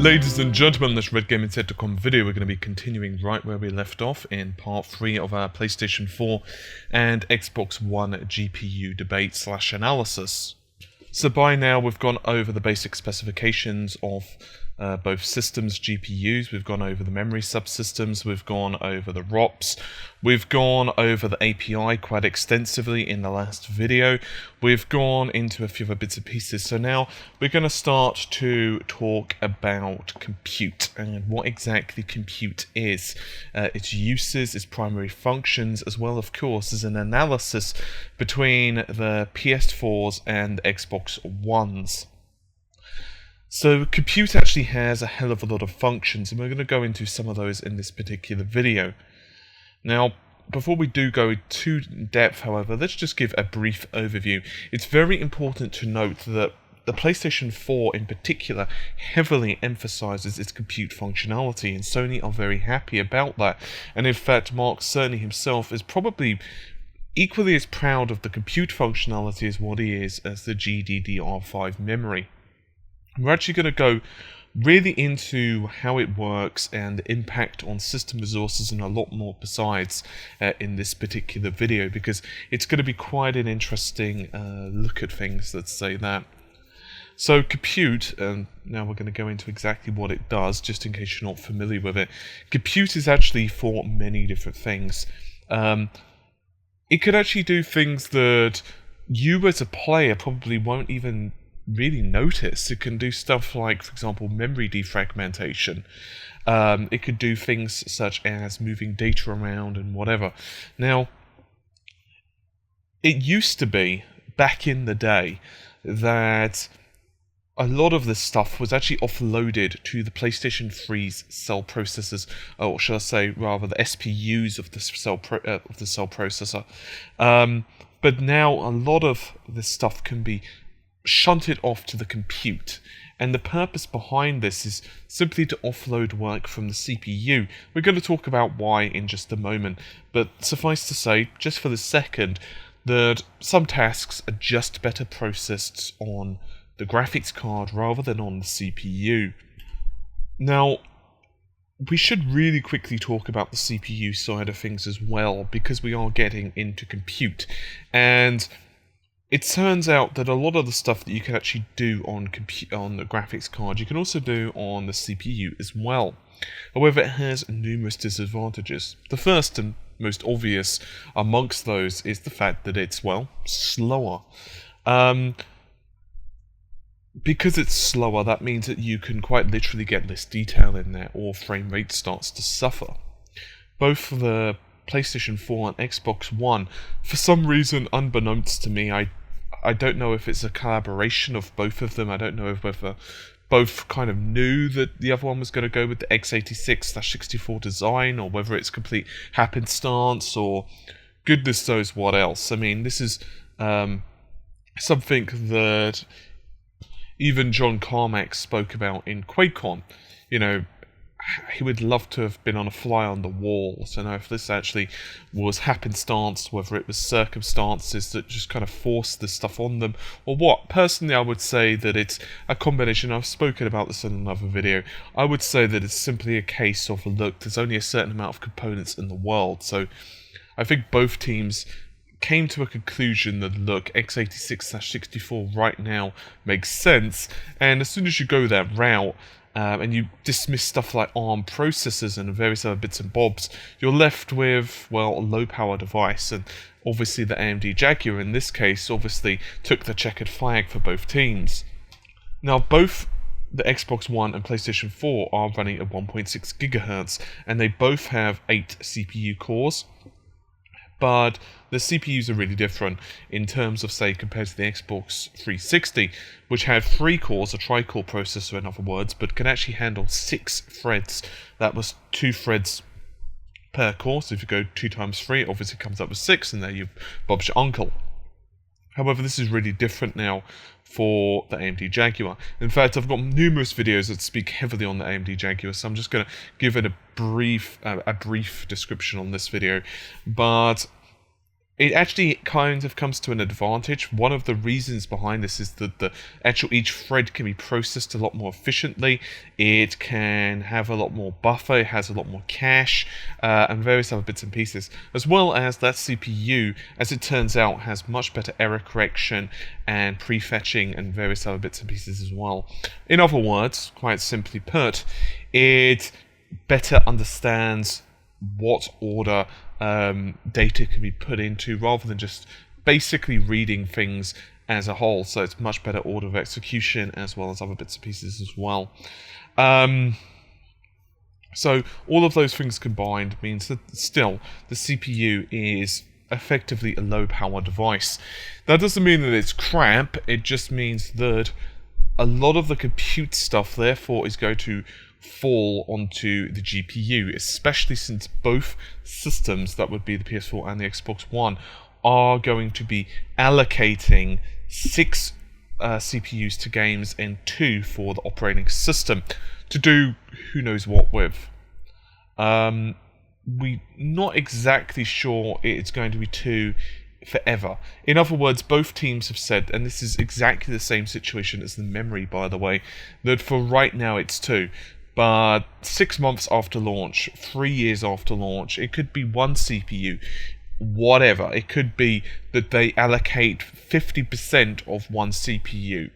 Ladies and gentlemen, this RedGamingSet.com video, we're going to be continuing right where we left off in part 3 of our PlayStation 4 and Xbox One GPU debate / analysis. So by now we've gone over the basic specifications of both systems' GPUs, we've gone over the memory subsystems, we've gone over the ROPs, we've gone over the API quite extensively in the last video, we've gone into a few other bits and pieces. So now we're going to start to talk about compute and what exactly compute is, its uses, its primary functions, as well of course as an analysis between the PS4s and Xbox Ones. So compute actually has a hell of a lot of functions, and we're going to go into some of those in this particular video. Now, before we do go too in depth, however, let's just give a brief overview. It's very important to note that the PlayStation 4 in particular heavily emphasizes its compute functionality, and Sony are very happy about that. And in fact, Mark Cerny himself is probably equally as proud of the compute functionality as what he is as the GDDR5 memory. We're actually going to go really into how it works and the impact on system resources and a lot more besides in this particular video, because it's going to be quite an interesting look at things, let's say that. So compute, and now we're going to go into exactly what it does, just in case you're not familiar with it. Compute is actually for many different things. It could actually do things that you as a player probably won't even really notice. It can do stuff like, for example, memory defragmentation. It could do things such as moving data around and whatever. Now, it used to be, back in the day, that a lot of this stuff was actually offloaded to the PlayStation 3's cell processors, or shall I say, rather, the SPUs of the cell processor. But now a lot of this stuff can be shunted off to the compute, and the purpose behind this is simply to offload work from the CPU. We're going to talk about why in just a moment, but suffice to say, just for the second, that some tasks are just better processed on the graphics card rather than on the CPU. Now, we should really quickly talk about the CPU side of things as well, because we are getting into compute, and it turns out that a lot of the stuff that you can actually do on the graphics card, you can also do on the CPU as well. However, it has numerous disadvantages. The first and most obvious amongst those is the fact that it's, well, slower. Because it's slower, that means that you can quite literally get less detail in there, or frame rate starts to suffer. Both for the PlayStation 4 and Xbox One, for some reason, unbeknownst to me, I don't know if it's a collaboration of both of them. I don't know if whether both kind of knew that the other one was going to go with the x86/64 design, or whether it's complete happenstance, or goodness knows what else. I mean, this is something that even John Carmack spoke about in QuakeCon. You know, he would love to have been on a fly on the wall to know if this actually was happenstance, whether it was circumstances that just kind of forced this stuff on them, or what. Personally, I would say that it's a combination. I've spoken about this in another video. I would say that it's simply a case of, look, there's only a certain amount of components in the world, so I think both teams came to a conclusion that, look, x86/64 right now makes sense, and as soon as you go that route, and you dismiss stuff like ARM processors and various other bits and bobs, you're left with, well, a low-power device. And obviously the AMD Jaguar, in this case, obviously took the checkered flag for both teams. Now, both the Xbox One and PlayStation 4 are running at 1.6 GHz, and they both have 8 CPU cores. But the CPUs are really different in terms of, say, compared to the Xbox 360, which had 3 cores, a tri-core processor in other words, but can actually handle 6 threads. That was 2 threads per core, so if you go 2 times 3, it obviously comes up with 6, and there you Bob's your uncle. However, this is really different now for the AMD Jaguar. In fact, I've got numerous videos that speak heavily on the AMD Jaguar, so I'm just going to give it a brief description on this video. But it actually kind of comes to an advantage. One of the reasons behind this is that each thread can be processed a lot more efficiently. It can have a lot more buffer, it has a lot more cache, and various other bits and pieces. As well as that CPU, as it turns out, has much better error correction and prefetching and various other bits and pieces as well. In other words, quite simply put, it better understands what order data can be put into, rather than just basically reading things as a whole. So it's much better order of execution as well as other bits and pieces as well. So all of those things combined means that still the CPU is effectively a low power device. That doesn't mean that it's crap, it just means that a lot of the compute stuff therefore is going to fall onto the GPU, especially since both systems, that would be the PS4 and the Xbox One, are going to be allocating 6 CPUs to games and 2 for the operating system to do who knows what with. We're not exactly sure it's going to be 2 forever. In other words, both teams have said, and this is exactly the same situation as the memory, by the way, that for right now it's 2. But 6 months after launch, 3 years after launch, it could be 1 CPU, whatever. It could be that they allocate 50% of 1 CPU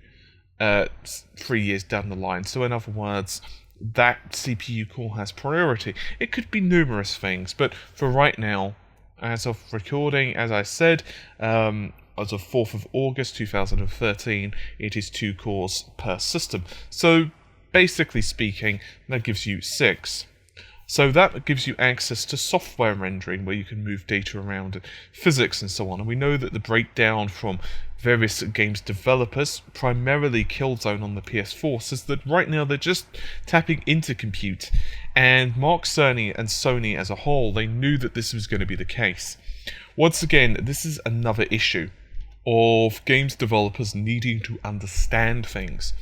3 years down the line. So in other words, that CPU core has priority. It could be numerous things, but for right now, as of recording, as I said, as of 4th of August 2013, it is 2 cores per system. So basically speaking, that gives you 6. So that gives you access to software rendering, where you can move data around, physics and so on. And we know that the breakdown from various games developers, primarily Killzone on the PS4, says that right now they're just tapping into compute. And Mark Cerny and Sony as a whole, they knew that this was going to be the case. Once again, this is another issue of games developers needing to understand things.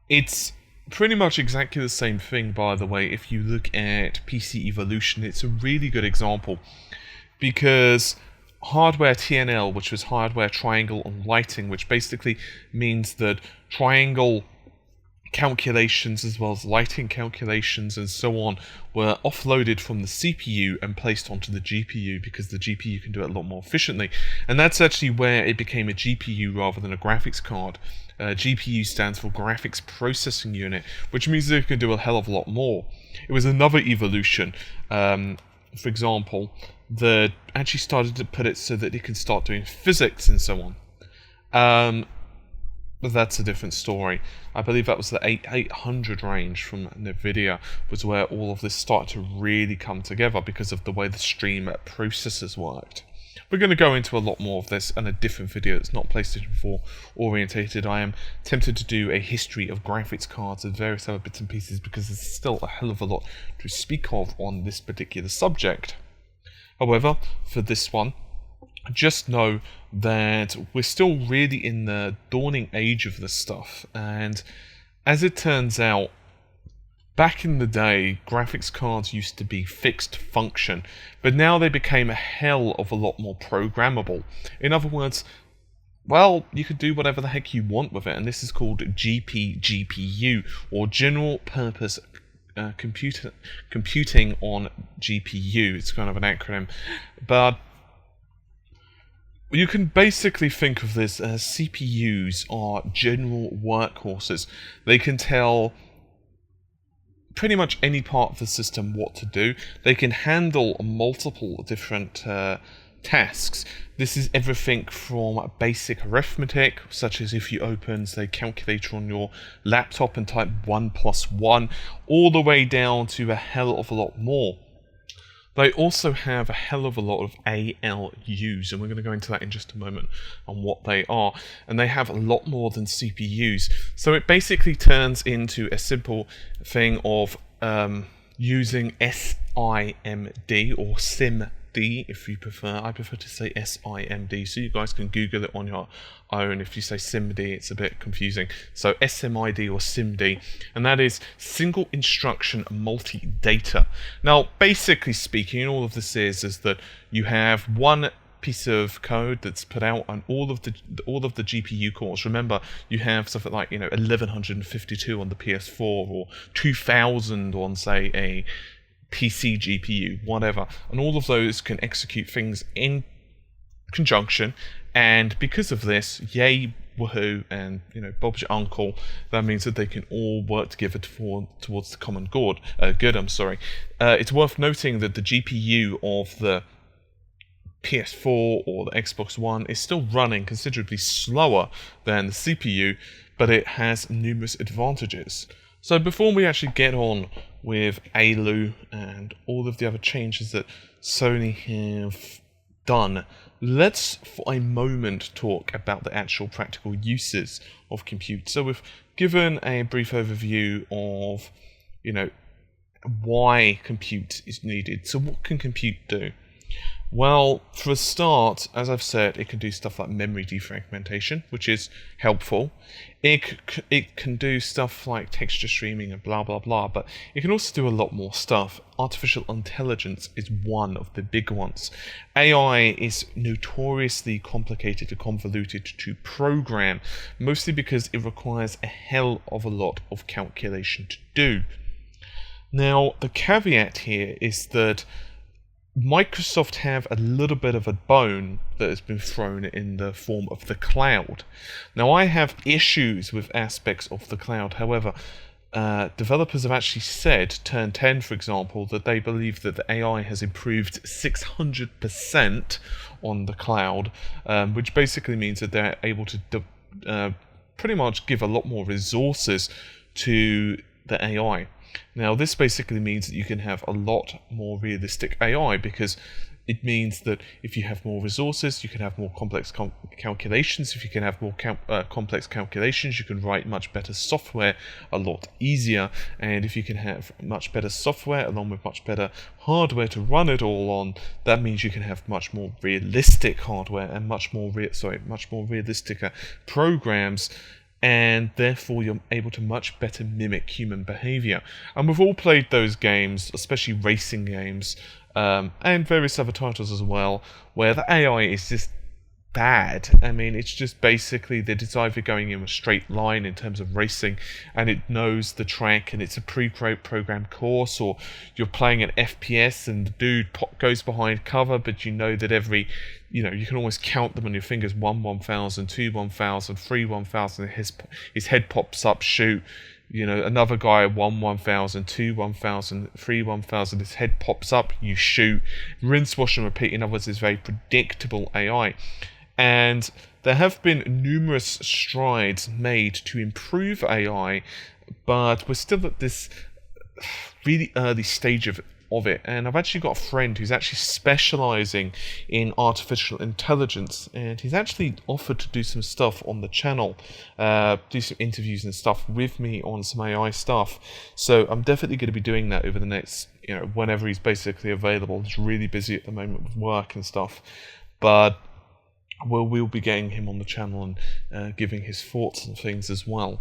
It's pretty much exactly the same thing, by the way. If you look at PC Evolution, it's a really good example, because hardware TNL, which was hardware triangle and lighting, which basically means that triangle calculations as well as lighting calculations and so on were offloaded from the CPU and placed onto the GPU, because the GPU can do it a lot more efficiently. And that's actually where it became a GPU rather than a graphics card. GPU stands for Graphics Processing Unit, which means that it can do a hell of a lot more. It was another evolution, for example, that actually started to put it so that it can start doing physics and so on. But that's a different story. I believe that was the 800 range from NVIDIA was where all of this started to really come together because of the way the stream processors worked. We're going to go into a lot more of this in a different video that's not PlayStation 4 orientated. I am tempted to do a history of graphics cards and various other bits and pieces, because there's still a hell of a lot to speak of on this particular subject. However, for this one, just know that we're still really in the dawning age of this stuff, and as it turns out, back in the day, graphics cards used to be fixed function, but now they became a hell of a lot more programmable. In other words, well, you could do whatever the heck you want with it, and this is called GPU, or General Purpose Computing on GPU. It's kind of an acronym, but you can basically think of this as CPUs are general workhorses. They can tell pretty much any part of the system what to do. They can handle multiple different tasks. This is everything from basic arithmetic, such as if you open, say, calculator on your laptop and type 1 + 1, all the way down to a hell of a lot more. They also have a hell of a lot of ALUs, and we're going to go into that in just a moment on what they are. And they have a lot more than CPUs. So it basically turns into a simple thing of using SIMD or SIMD if you prefer. I prefer to say SIMD, so you guys can Google it on your own. If you say SIMD, it's a bit confusing. So SIMD or SIMD, and that is Single Instruction Multi-Data. Now, basically speaking, all of this is that you have one piece of code that's put out on all of the GPU cores. Remember, you have something like 1152 on the PS4 or 2000 on, say, a PC GPU, whatever, and all of those can execute things in conjunction. And because of this, yay, woohoo, and Bob's your uncle. That means that they can all work together towards the common good. It's worth noting that the GPU of the PS4 or the Xbox One is still running considerably slower than the CPU, but it has numerous advantages. So before we actually get on with ALU and all of the other changes that Sony have done, let's for a moment talk about the actual practical uses of compute. So we've given a brief overview of, why compute is needed. So what can compute do? Well, for a start, as I've said, it can do stuff like memory defragmentation, which is helpful. It can do stuff like texture streaming and blah blah blah, but it can also do a lot more stuff. Artificial intelligence is one of the big ones. AI is notoriously complicated and convoluted to program, mostly because it requires a hell of a lot of calculation to do. Now, the caveat here is that Microsoft have a little bit of a bone that has been thrown in the form of the cloud. Now, I have issues with aspects of the cloud. However, developers have actually said, Turn 10 for example, that they believe that the AI has improved 600% on the cloud, which basically means that they're able to pretty much give a lot more resources to the AI. Now, this basically means that you can have a lot more realistic AI, because it means that if you have more resources, you can have more complex calculations. If you can have more complex calculations, you can write much better software a lot easier. And if you can have much better software along with much better hardware to run it all on, that means you can have much more realistic hardware and much more realistic programs. And therefore you're able to much better mimic human behavior. And we've all played those games, especially racing games, and various other titles as well, where the AI is just bad. I mean, it's just basically that it's either going in a straight line in terms of racing, and it knows the track, and it's a pre-programmed course, or you're playing an FPS and the dude goes behind cover, but you know that every, you can almost count them on your fingers: 1 1000, 2 1000, 3 1000. His head pops up, shoot. Another guy 1 1000, 2 1000, 3 1000. His head pops up, you shoot. Rinse, wash, and repeat. In other words, it's very predictable AI. And there have been numerous strides made to improve AI, but we're still at this really early stage of it. And I've actually got a friend who's actually specializing in artificial intelligence, and he's actually offered to do some stuff on the channel, do some interviews and stuff with me on some AI stuff. So I'm definitely going to be doing that over the next, whenever he's basically available. He's really busy at the moment with work and stuff, but we'll be getting him on the channel and giving his thoughts and things as well.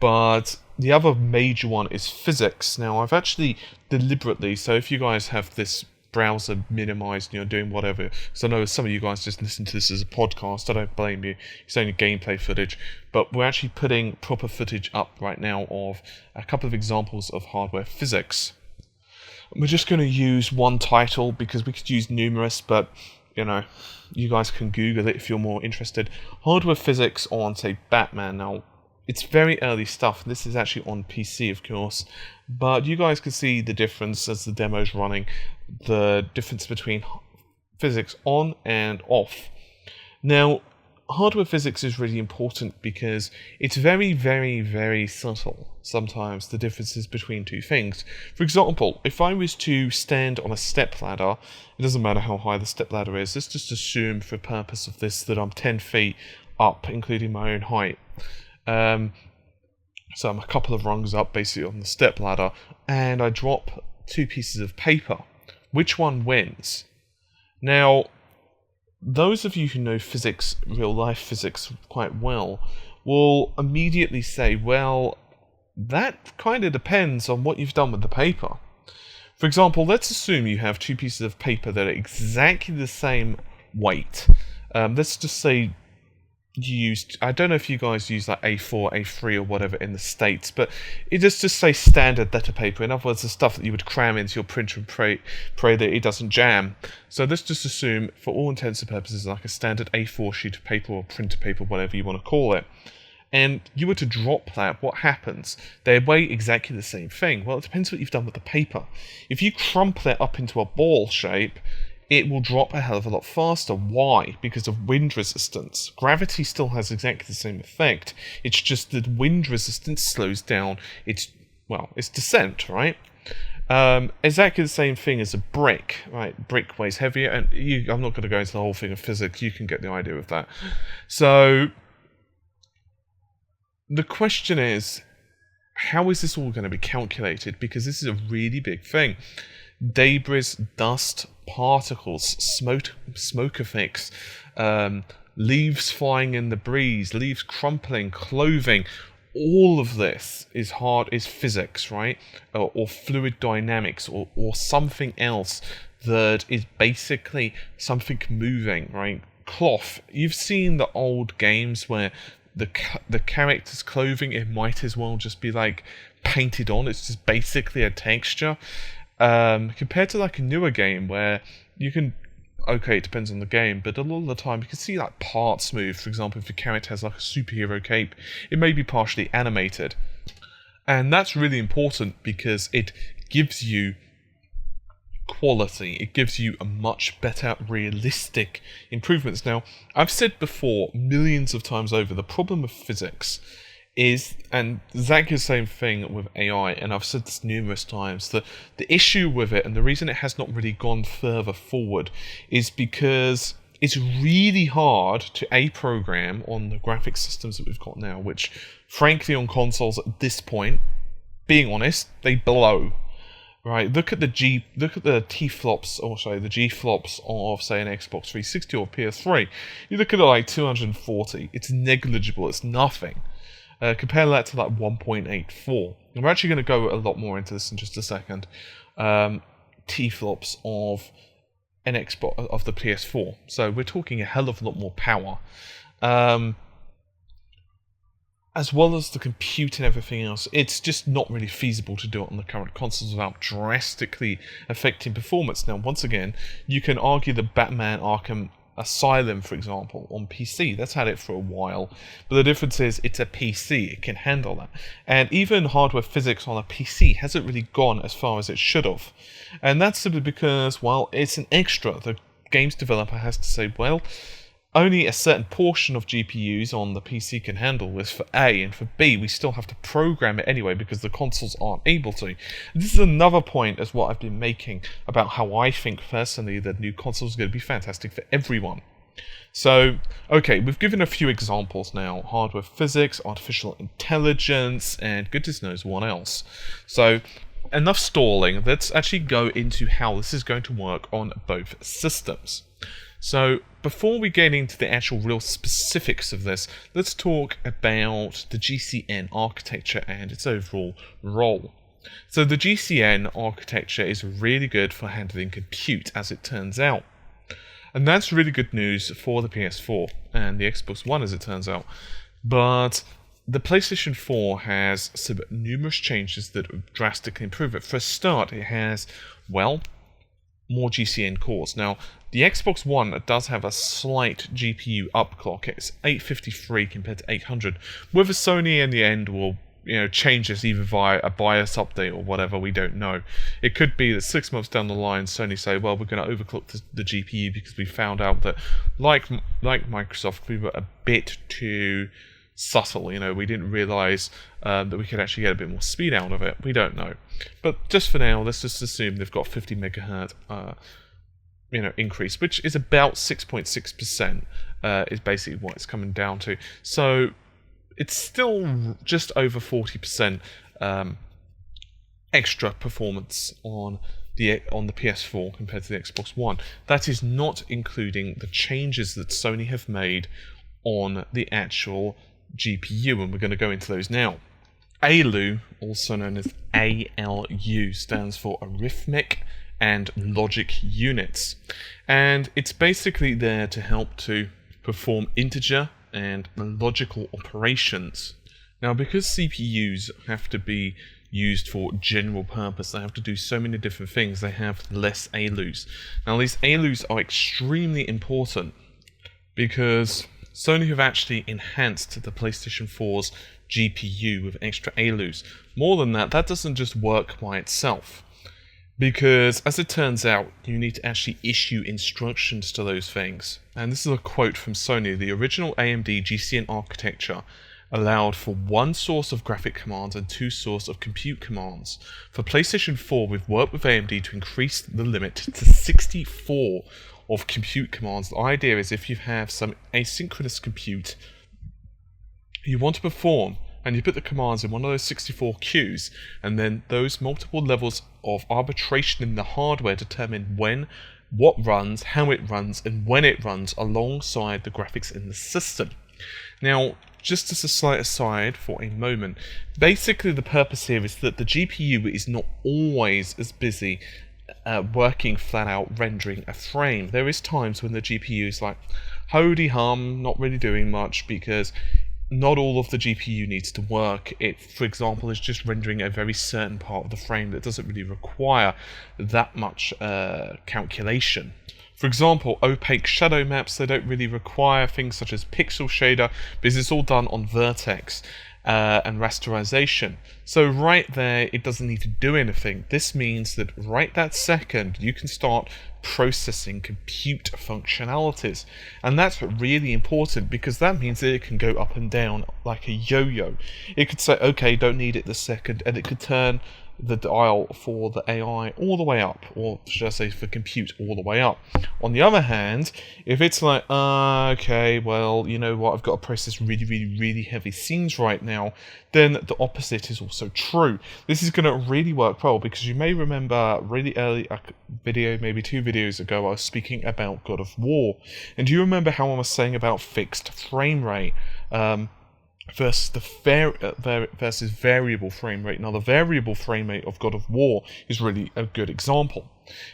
But the other major one is physics. Now, I've actually deliberately, so if you guys have this browser minimized, doing whatever, because I know some of you guys just listen to this as a podcast, I don't blame you, it's only gameplay footage, but we're actually putting proper footage up right now of a couple of examples of hardware physics. We're just going to use one title because we could use numerous, but you guys can Google it if you're more interested. Hardware physics on, say, Batman. Now, it's very early stuff. This is actually on PC, of course, but you guys can see the difference as the demo's running, the difference between physics on and off. Now, hardware physics is really important because it's very, very, very subtle sometimes, the differences between two things. For example, if I was to stand on a stepladder, it doesn't matter how high the stepladder is, let's just assume for the purpose of this that I'm 10 feet up, including my own height. So I'm a couple of rungs up basically on the stepladder, and I drop 2 pieces of paper. Which one wins? Now, those of you who know physics, real life physics, quite well, will immediately say, well, that kind of depends on what you've done with the paper. For example, let's assume you have 2 pieces of paper that are exactly the same weight. Let's just say you used, I don't know if you guys use like A4, A3 or whatever in the States, but it just say standard letter paper. In other words, the stuff that you would cram into your printer and pray that it doesn't jam. So let's just assume, for all intents and purposes, like a standard A4 sheet of paper or printer paper, whatever you want to call it. And you were to drop that, what happens? They weigh exactly the same thing. Well, it depends what you've done with the paper. If you crumple it up into a ball shape, it will drop a hell of a lot faster. Why? Because of wind resistance. Gravity still has exactly the same effect. It's just that wind resistance slows down its descent, right? Exactly the same thing as a brick, right? Brick weighs heavier, and I'm not going to go into the whole thing of physics. You can get the idea of that. So the question is, how is this all going to be calculated? Because this is a really big thing. Debris, dust, particles, smoke effects, leaves flying in the breeze, leaves crumpling, clothing, all of this is physics, right? Or fluid dynamics, or something else that is basically something moving, right? Cloth. You've seen the old games where the character's clothing, it might as well just be like painted on. It's just basically a texture. Compared to like a newer game where you can, okay, it depends on the game, but a lot of the time you can see like parts move. For example, if the character has like a superhero cape, it may be partially animated. And that's really important because it gives you quality. It gives you a much better realistic improvements. Now, I've said before millions of times over, the problem with physics is, and exactly the same thing with AI, and I've said this numerous times, that the issue with it, and the reason it has not really gone further forward, is because it's really hard to program on the graphic systems that we've got now, which, frankly, on consoles at this point, being honest, they blow. Right, look at the T-flops, or sorry, the G-flops of, say, an Xbox 360 or PS3. You look at it like 240, it's negligible, it's nothing. Compare that to like 1.84. And we're actually going to go a lot more into this in just a second. T-flops of an Xbox, of the PS4. So we're talking a hell of a lot more power. As well as the compute and everything else, it's just not really feasible to do it on the current consoles without drastically affecting performance. Now, once again, you can argue that Batman Arkham Asylum, for example, on PC, that's had it for a while, but the difference is it's a PC, it can handle that. And even hardware physics on a PC hasn't really gone as far as it should have. And that's simply because, well, it's an extra. The games developer has to say, well, only a certain portion of GPUs on the PC can handle this for A, and for B, we still have to program it anyway because the consoles aren't able to. This is another point as what I've been making about how I think personally that new consoles are going to be fantastic for everyone. So, okay, we've given a few examples now. Hardware physics, artificial intelligence, and goodness knows what else. So, enough stalling. Let's actually go into how this is going to work on both systems. So, before we get into the actual real specifics of this, let's talk about the GCN architecture and its overall role. So the GCN architecture is really good for handling compute, as it turns out. And that's really good news for the PS4 and the Xbox One, as it turns out. But the PlayStation 4 has some numerous changes that drastically improve it. For a start, it has, well, more GCN cores. Now, the Xbox One does have a slight GPU upclock. It's 853 compared to 800. Whether Sony in the end will, change this either via a BIOS update or whatever, we don't know. It could be that 6 months down the line, Sony say, well, we're going to overclock the GPU because we found out that, like Microsoft, we were a bit too subtle. We didn't realize that we could actually get a bit more speed out of it. We don't know. But just for now, let's just assume they've got 50 megahertz increase, which is about 6.6%, is basically what it's coming down to. So it's still just over 40% extra performance on the PS4 compared to the Xbox One. That is not including the changes that Sony have made on the actual GPU, and we're going to go into those now. ALU, also known as ALU, stands for Arithmetic and logic units. And it's basically there to help to perform integer and logical operations. Now, because CPUs have to be used for general purpose, they have to do so many different things, they have less ALUs. Now, these ALUs are extremely important because Sony have actually enhanced the PlayStation 4's GPU with extra ALUs. More than that, that doesn't just work by itself. Because, as it turns out, you need to actually issue instructions to those things. And this is a quote from Sony. The original AMD GCN architecture allowed for one source of graphic commands and two sources of compute commands. For PlayStation 4, we've worked with AMD to increase the limit to 64 of compute commands. The idea is if you have some asynchronous compute you want to perform, and you put the commands in one of those 64 queues, and then those multiple levels of arbitration in the hardware determine when, what runs, how it runs, and when it runs alongside the graphics in the system. Now, just as a slight aside for a moment, basically the purpose here is that the GPU is not always as busy working flat out rendering a frame. There is times when the GPU is like, hody hum, not really doing much, because not all of the GPU needs to work. It, for example, is just rendering a very certain part of the frame that doesn't really require that much calculation. For example, opaque shadow maps, they don't really require things such as pixel shader because it's all done on vertex and rasterization. So right there, it doesn't need to do anything. This means that right that second, you can start processing compute functionalities. And that's really important because that means that it can go up and down like a yo-yo. It could say, okay, don't need it this second, and it could turn the dial for the AI all the way up, or should I say for compute all the way up. On the other hand, if it's like, okay, well, you know what, I've got to process really heavy scenes right now, then the opposite is also true. This is going to really work well because you may remember really early a video, maybe 2 videos ago, I was speaking about God of War. And do you remember how I was saying about fixed frame rate? Versus the versus variable frame rate. Now, the variable frame rate of God of War is really a good example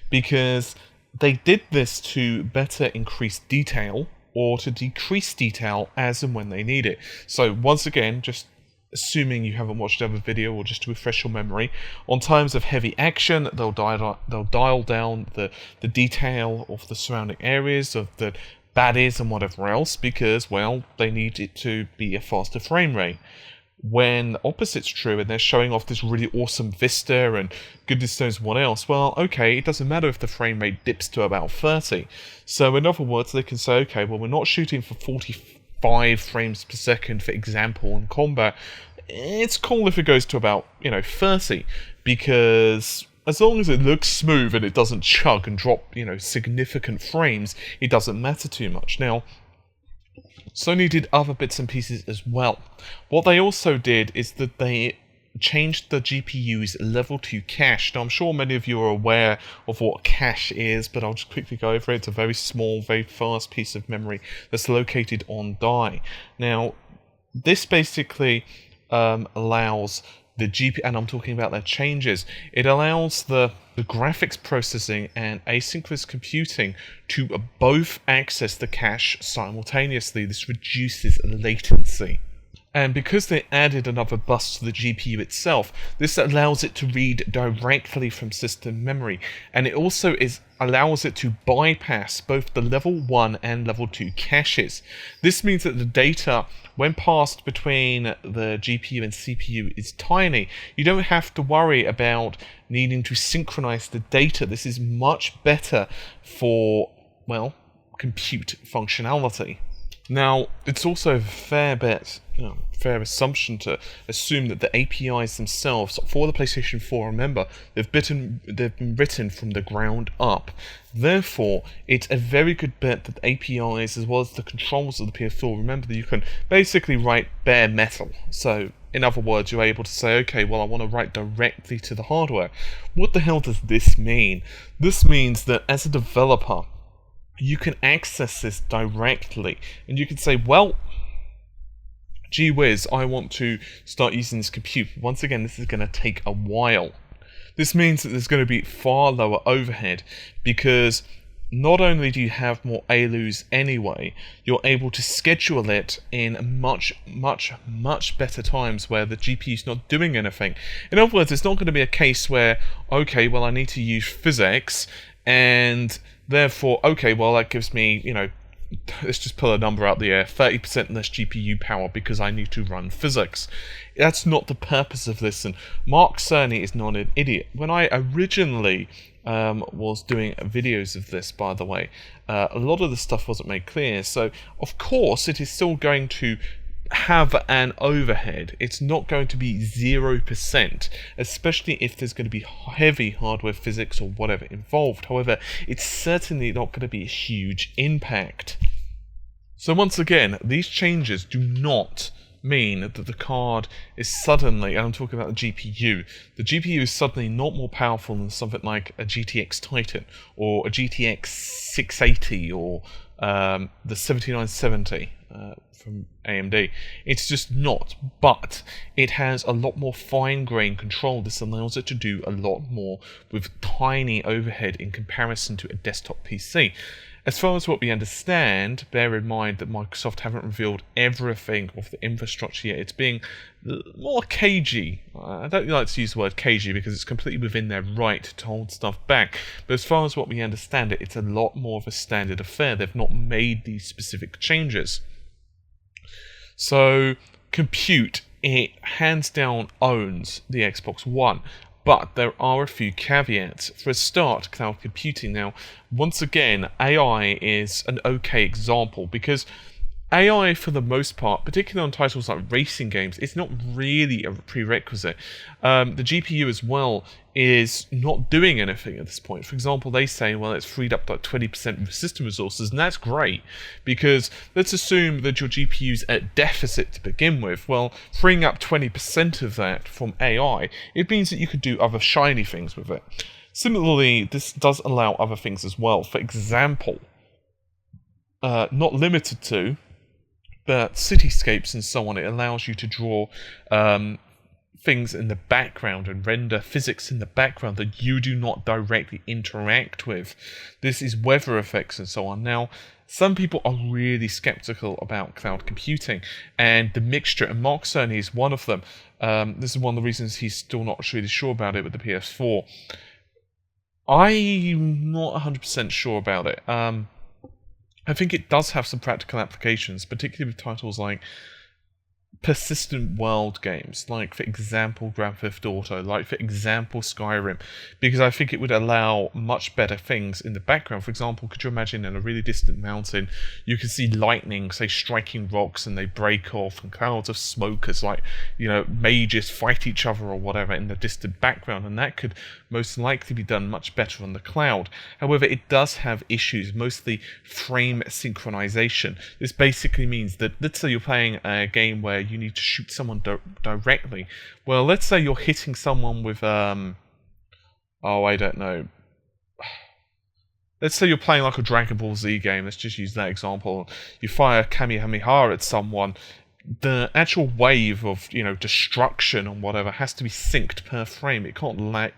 because they did this to better increase detail or to decrease detail as and when they need it. So once again, just assuming you haven't watched the other video or just to refresh your memory, on times of heavy action, they'll dial down the detail of the surrounding areas, of the baddies and whatever else, because, well, they need it to be a faster frame rate. When the opposite's true and they're showing off this really awesome vista and goodness knows what else, well, okay, it doesn't matter if the frame rate dips to about 30. So in other words, they can say, okay, well, we're not shooting for 45 frames per second, for example, in combat. It's cool if it goes to about, 30, because as long as it looks smooth and it doesn't chug and drop, significant frames, it doesn't matter too much. Now, Sony did other bits and pieces as well. What they also did is that they changed the GPU's level 2 cache. Now, I'm sure many of you are aware of what cache is, but I'll just quickly go over it. It's a very small, very fast piece of memory that's located on die. Now, this basically allows the GPU, and I'm talking about their changes, it allows the graphics processing and asynchronous computing to both access the cache simultaneously. This reduces latency. And because they added another bus to the GPU itself, this allows it to read directly from system memory. And it also allows it to bypass both the level 1 and level 2 caches. This means that the data, when passed between the GPU and CPU, is tiny. You don't have to worry about needing to synchronize the data. This is much better for, well, compute functionality. Now, it's also a fair assumption to assume that the APIs themselves for the PlayStation 4, remember, they've been written from the ground up. Therefore, it's a very good bet that the APIs, as well as the controls of the PS4, remember that you can basically write bare metal. So, in other words, you're able to say, okay, well, I want to write directly to the hardware. What the hell does this mean? This means that as a developer, you can access this directly, and you can say, well, gee whiz, I want to start using this compute. Once again, this is going to take a while. This means that there's going to be far lower overhead, because not only do you have more ALUs anyway, you're able to schedule it in much better times where the GPU's not doing anything. In other words, it's not going to be a case where, okay, well, I need to use physics, and therefore, okay, well, that gives me, let's just pull a number out the air, 30% less GPU power because I need to run physics. That's not the purpose of this, and Mark Cerny is not an idiot. When I originally was doing videos of this, by the way, a lot of the stuff wasn't made clear, so of course it is still going to have an overhead. It's not going to be 0%, especially if there's going to be heavy hardware physics or whatever involved. However, it's certainly not going to be a huge impact. So once again, these changes do not mean that the card is suddenly, and I'm talking about the GPU is suddenly not more powerful than something like a GTX Titan or a GTX 680 or the 7970 from AMD. It's just not, but it has a lot more fine-grained control. This allows it to do a lot more with tiny overhead in comparison to a desktop PC. As far as what we understand, bear in mind that Microsoft haven't revealed everything of the infrastructure yet. It's being more cagey. I don't like to use the word cagey because it's completely within their right to hold stuff back. But as far as what we understand it's a lot more of a standard affair. They've not made these specific changes. So, compute, it hands down owns the Xbox One. But there are a few caveats. For a start, cloud computing. Now, once again, AI is an okay example, because AI, for the most part, particularly on titles like racing games, it's not really a prerequisite. The GPU as well is not doing anything at this point. For example, they say, well, it's freed up like 20% of system resources, and that's great, because let's assume that your GPU's at deficit to begin with. Well, freeing up 20% of that from AI, it means that you could do other shiny things with it. Similarly, this does allow other things as well. For example, not limited to, but cityscapes and so on, it allows you to draw things in the background and render physics in the background that you do not directly interact with. This is weather effects and so on. Now, some people are really skeptical about cloud computing and the mixture, and Mark Cerny is one of them. This is one of the reasons he's still not really sure about it with the PS4. I'm not 100% sure about it. I think it does have some practical applications, particularly with titles like persistent world games, like for example Grand Theft Auto, like for example Skyrim, because I think it would allow much better things in the background. For example, could you imagine in a really distant mountain you could see lightning, say, striking rocks, and they break off, and clouds of smoke as, like, mages fight each other or whatever in the distant background, and that could most likely be done much better on the cloud. However, it does have issues, mostly frame synchronization. This basically means that, let's say you're playing a game where you need to shoot someone directly. Well, let's say you're hitting someone with, I don't know. Let's say you're playing like a Dragon Ball Z game, let's just use that example. You fire Kamehameha at someone, the actual wave of, destruction and whatever has to be synced per frame. It can't lag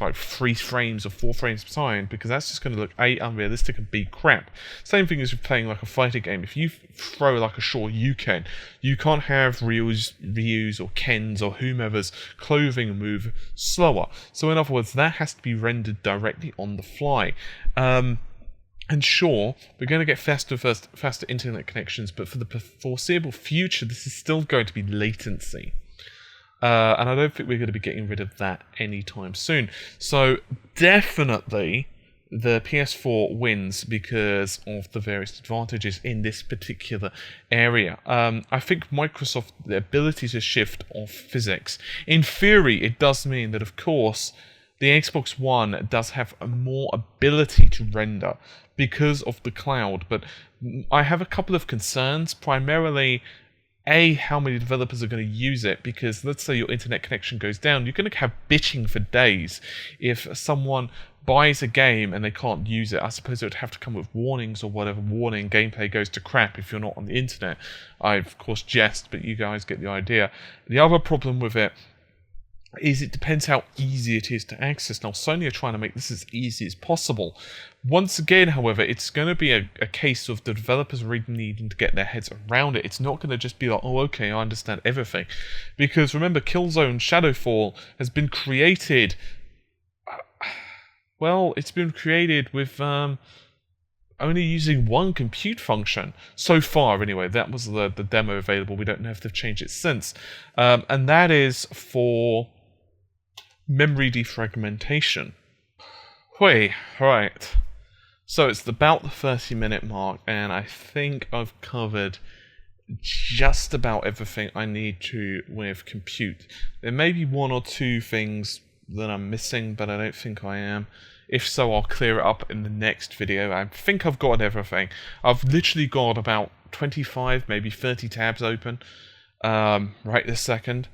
like 3 frames or 4 frames per time, because that's just going to look unrealistic and be crap. Same thing as with playing like a fighting game. If you throw like a Shoryuken, you can't have Ryu's or Ken's or whomever's clothing move slower. So in other words, that has to be rendered directly on the fly. And sure, we're going to get faster internet connections, but for the foreseeable future, this is still going to be latency. And I don't think we're going to be getting rid of that anytime soon. So definitely the PS4 wins because of the various advantages in this particular area. I think Microsoft, the ability to shift off physics, in theory, it does mean that, of course, the Xbox One does have more ability to render because of the cloud, but I have a couple of concerns. Primarily, how many developers are going to use it, because let's say your internet connection goes down, you're going to have bitching for days. If someone buys a game and they can't use it, I suppose it would have to come with warnings or whatever. Warning, gameplay goes to crap if you're not on the internet. I, of course, jest, but you guys get the idea. The other problem with it is it depends how easy it is to access. Now, Sony are trying to make this as easy as possible. Once again, however, it's going to be a case of the developers really needing to get their heads around it. It's not going to just be like, oh, okay, I understand everything. Because remember, Killzone Shadowfall has been created... Well, it's been created with... only using one compute function. So far, anyway. That was the demo available. We don't know if they've changed it since. And that is for memory defragmentation. Wait, right. So it's about the 30-minute mark, and I think I've covered just about everything I need to with compute. There may be one or two things that I'm missing, but I don't think I am. If so, I'll clear it up in the next video. I think I've got everything. I've literally got about 25, maybe 30 tabs open right this second.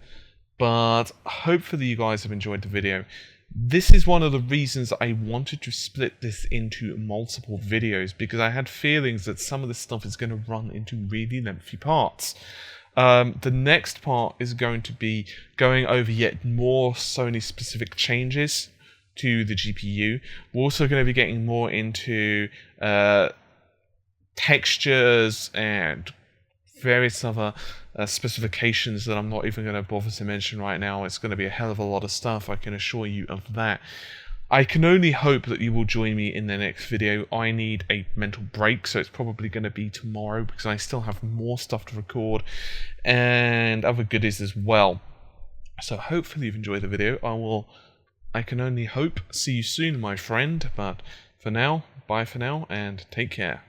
But hopefully you guys have enjoyed the video. This is one of the reasons I wanted to split this into multiple videos, because I had feelings that some of this stuff is going to run into really lengthy parts. The next part is going to be going over yet more Sony-specific changes to the GPU. We're also going to be getting more into textures and various other specifications that I'm not even going to bother to mention right now. It's going to be a hell of a lot of stuff, I can assure you of that. I can only hope that you will join me in the next video. I need a mental break, so it's probably going to be tomorrow, because I still have more stuff to record and other goodies as well. So hopefully you've enjoyed the video. I can only hope see you soon, my friend, but for now, bye for now, and take care.